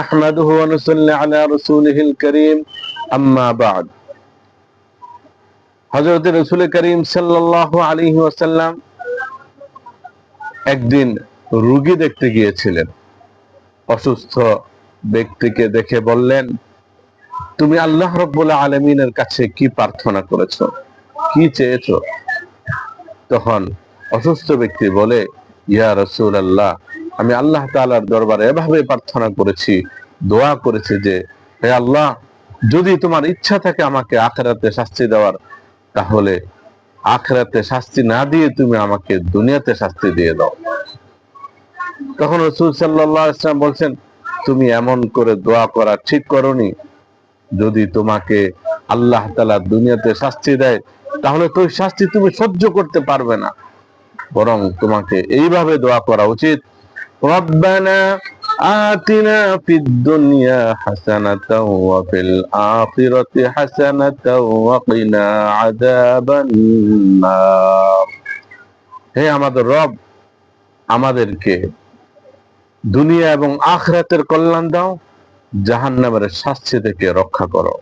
نحمده ونصلي على رسوله الكريم أما بعد হযরত রাসূল করিম সাল্লাল্লাহু আলাইহি ওয়াসাল্লাম একদিন রোগী দেখতে গিয়েছিলেন। অসুস্থ ব্যক্তিকে দেখে বললেন, তুমি আল্লাহ রাব্বুল আলামিনের কাছে কি প্রার্থনা করেছো, কি চেয়েছো? তখন অসুস্থ ব্যক্তি বলে, ইয়া রাসূলুল্লাহ, আমি আল্লাহ তাআলার দরবারে এভাবে প্রার্থনা করেছি, দোয়া করেছি যে, হে আল্লাহ, যদি তোমার ইচ্ছা থাকে আমাকে আখিরাতে শাস্তি দেওয়ার, তাহলে আখিরাতে শাস্তি না দিয়ে তুমি আমাকে দুনিয়াতে শাস্তি দিয়ে দাও। তখন রাসূল সাল্লাল্লাহু আলাইহি ওয়াসাল্লাম বলছেন, তুমি এমন করে দোয়া করা ঠিক করনি। যদি তোমাকে আল্লাহ তাআলা দুনিয়াতে শাস্তি দেয়, তাহলে তো শাস্তি তুমি সহ্য করতে পারবে না, বরং তোমাকে এইভাবে দোয়া করা উচিত, রব্বানা আতিনা ফিদ দুনিয়া হাসানাতাও ওয়া ফিল আখিরাতি হাসানাতাও ওয়া কিনা আযাবান নার। হে আমাদের রব, আমাদেরকে দুনিয়া এবং আখিরাতের কল্যাণ দাও, জাহান্নামের শাস্তি থেকে রক্ষা করো।